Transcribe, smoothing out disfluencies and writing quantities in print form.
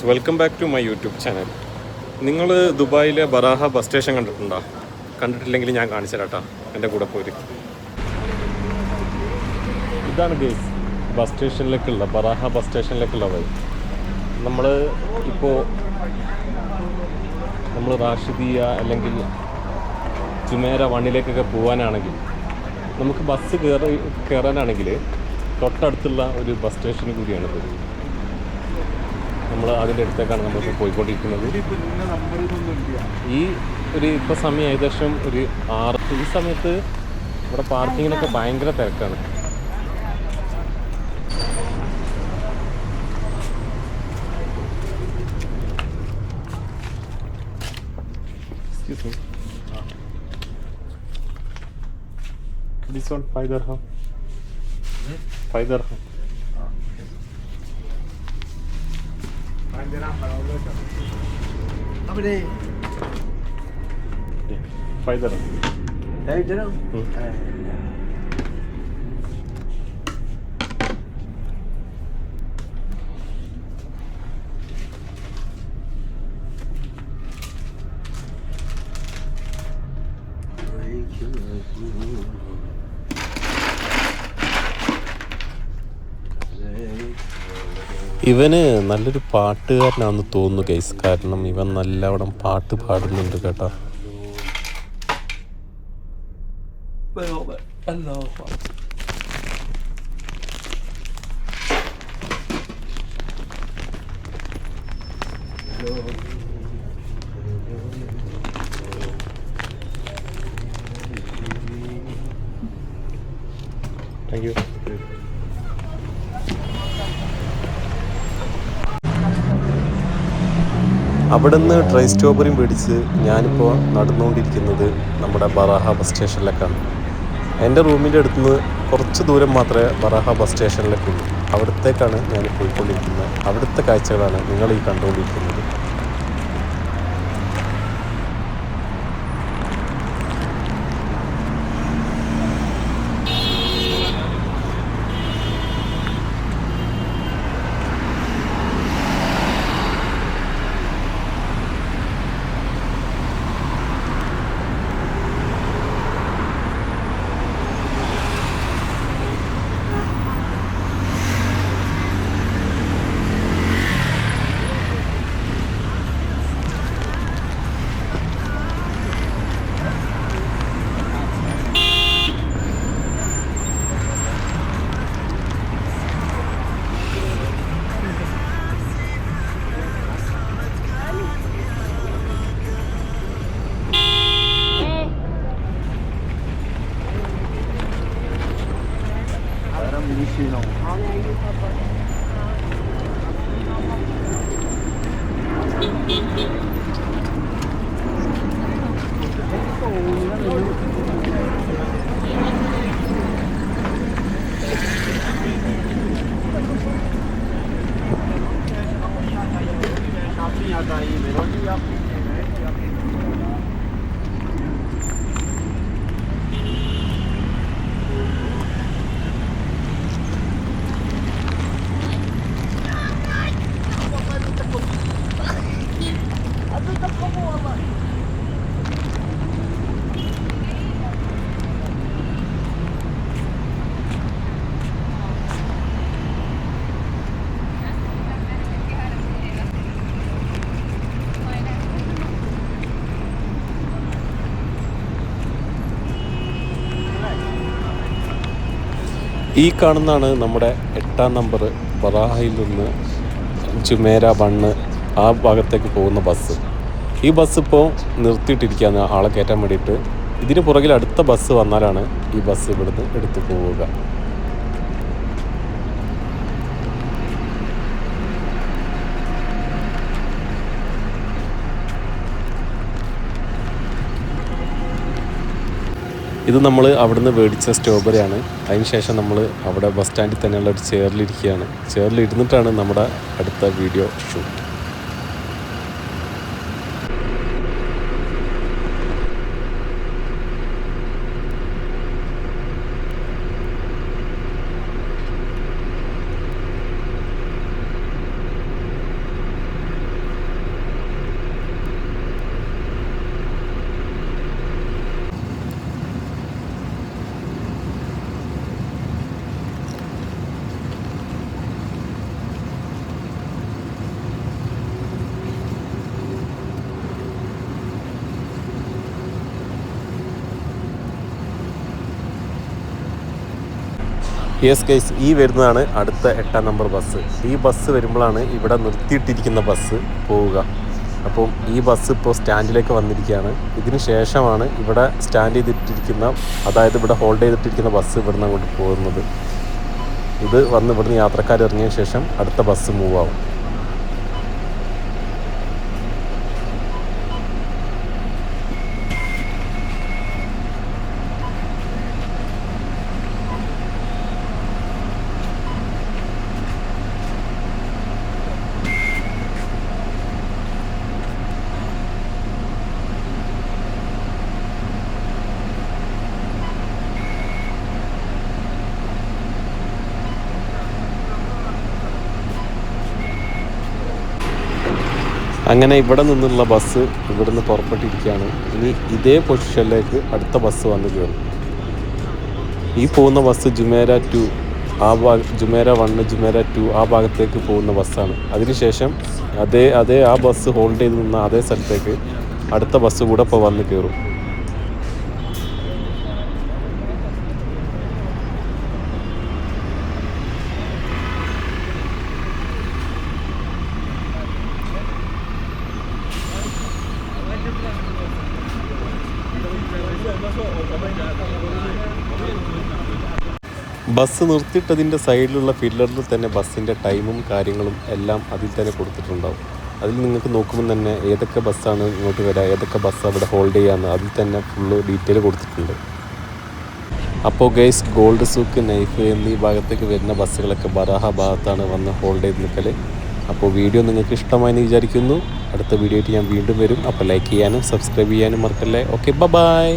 Welcome back to my YouTube channel. നിങ്ങൾ ദുബായിലെ ബറാഹ bus station കണ്ടിട്ടുണ്ടോ? കണ്ടിട്ടില്ലെങ്കിൽ ഞാൻ കാണിച്ചു തരാം കേട്ടോ, എൻ്റെ കൂടെ പോര്. ഇതാണ് ഗേസ് ബസ് സ്റ്റേഷനിലേക്കുള്ള ബറാഹ ബസ് സ്റ്റേഷനിലേക്കുള്ള വഴി. നമ്മൾ റാഷിദിയ അല്ലെങ്കിൽ ജുമേര വണ്ണിലേക്കൊക്കെ പോകാനാണെങ്കിൽ നമുക്ക് ബസ് കയറാനാണെങ്കിൽ തൊട്ടടുത്തുള്ള ഒരു ബസ് സ്റ്റേഷൻ കൂടിയാണിത്. നമ്മൾ അതിൻ്റെ അടുത്തേക്കാണ് നമ്മളിപ്പോൾ പോയിക്കൊണ്ടിരിക്കുന്നത്. ഇപ്പോൾ സമയം ഏകദേശം ഒരു 6. ഈ സമയത്ത് ഇവിടെ പാർക്കിങ്ങിനൊക്കെ ഭയങ്കര തിരക്കാണ്. Excuse me. This one 5 dirham. 5 dirham. 5 dirham para ulo. Abde. 5 dirham. 5 dirham. ഇവന് നല്ലൊരു പാട്ടുകാരനാണെന്ന് തോന്നുന്നു ഗൈസ്. കാരണം ഇവൻ നല്ലവണ്ണം പാട്ട് പാടുന്നുണ്ട് കേട്ടോ. Thank you. അവിടെ നിന്ന് ഡ്രൈ സ്ട്രോബെറിയും മേടിച്ച് ഞാനിപ്പോൾ നടന്നുകൊണ്ടിരിക്കുന്നത് നമ്മുടെ ബറാഹ ബസ് സ്റ്റേഷനിലേക്കാണ്. എൻ്റെ റൂമിൻ്റെ അടുത്ത് നിന്ന് കുറച്ച് ദൂരം മാത്രമേ ബറാഹ ബസ് സ്റ്റേഷനിലേക്കുള്ളൂ. അവിടത്തേക്കാണ് ഞാൻ പോയിക്കൊണ്ടിരിക്കുന്നത്. അവിടുത്തെ കാഴ്ചകളാണ് നിങ്ങൾ ഈ കണ്ടുകൊണ്ടിരിക്കുന്നത്. ഈ കാണുന്നതാണ് നമ്മുടെ 8-ാം നമ്പർ ബറാഹയിൽ നിന്ന് ജുമേര ബണ്ണ് ആ ഭാഗത്തേക്ക് പോകുന്ന ബസ്. ഈ ബസ് ഇപ്പോൾ നിർത്തിയിട്ടിരിക്കുകയാണ് ആളെ കയറ്റാൻ വേണ്ടിയിട്ട്. ഇതിന് പുറകിൽ അടുത്ത ബസ് വന്നാലാണ് ഈ ബസ് ഇവിടുന്ന് എടുത്തു പോവുക. ഇത് നമ്മൾ അവിടുന്ന് മേടിച്ച സ്ട്രോബെറിയാണ്. അതിന് ശേഷം നമ്മൾ അവിടെ ബസ് സ്റ്റാൻഡിൽ തന്നെയുള്ള ഒരു ചെയറിലിരിക്കുകയാണ്. ചെയറിലിരുന്നിട്ടാണ് നമ്മുടെ അടുത്ത വീഡിയോ ഷൂട്ട്. യെസ് ഗൈസ്, ഈ വരുന്നതാണ് അടുത്ത 8-ാം നമ്പർ ബസ്. ഈ ബസ് വരുമ്പോഴാണ് ഇവിടെ നിർത്തിയിട്ടിരിക്കുന്ന ബസ് പോവുക. അപ്പം ഈ ബസ് ഇപ്പോൾ സ്റ്റാൻഡിലേക്ക് വന്നിരിക്കുകയാണ്. ഇതിന് ശേഷമാണ് ഇവിടെ സ്റ്റാൻഡ് ചെയ്തിട്ടിരിക്കുന്ന, അതായത് ഇവിടെ ഹോൾഡ് ചെയ്തിട്ടിരിക്കുന്ന ബസ് ഇവിടുന്ന് അങ്ങോട്ട് പോകുന്നത്. ഇത് വന്ന് ഇവിടുന്ന് യാത്രക്കാർ ഇറങ്ങിയ ശേഷം അടുത്ത ബസ് മൂവ് ആവും. അങ്ങനെ ഇവിടെ നിന്നുള്ള ബസ് ഇവിടുന്ന് പുറപ്പെട്ടിരിക്കുകയാണ്. ഇനി ഇതേ പൊസിഷനിലേക്ക് അടുത്ത ബസ് വന്ന് കയറും. ഈ പോകുന്ന ബസ് ജുമേര 2, ജുമേര 1, ജുമേര 2 ആ ഭാഗത്തേക്ക് പോകുന്ന ബസ്സാണ്. അതിനുശേഷം അതേ ആ ബസ് ഹോൾഡ് ചെയ്ത് നിന്ന അതേ സ്ഥലത്തേക്ക് അടുത്ത ബസ് കൂടെ ഇപ്പോൾ വന്ന് കയറും. ബസ് നിർത്തിയിട്ടതിൻ്റെ സൈഡിലുള്ള ഫില്ലറിൽ തന്നെ ബസ്സിൻ്റെ ടൈമും കാര്യങ്ങളും എല്ലാം അതിൽ തന്നെ കൊടുത്തിട്ടുണ്ടാവും. അതിൽ നിങ്ങൾക്ക് നോക്കുമ്പോൾ തന്നെ ഏതൊക്കെ ബസ്സാണ് ഇങ്ങോട്ട് വരിക, ഏതൊക്കെ ബസ് അവിടെ ഹോൾഡ് ചെയ്യാമെന്ന് അതിൽ തന്നെ ഫുള്ള് ഡീറ്റെയിൽ കൊടുത്തിട്ടുണ്ട്. അപ്പോൾ ഗൈസ്, ഗോൾഡ് സൂക്ക്, നൈഫ് എന്നീ ഭാഗത്തേക്ക് വരുന്ന ബസ്സുകളൊക്കെ ബറാഹ ഭാഗത്താണ് വന്ന് ഹോൾഡ് ചെയ്ത് നിൽക്കൽ. അപ്പോൾ വീഡിയോ നിങ്ങൾക്ക് ഇഷ്ടമായെന്ന് വിചാരിക്കുന്നു. അടുത്ത വീഡിയോ ആയിട്ട് ഞാൻ വീണ്ടും വരും. അപ്പോൾ ലൈക്ക് ചെയ്യാനും സബ്സ്ക്രൈബ് ചെയ്യാനും മറക്കല്ലേ. Okay, by.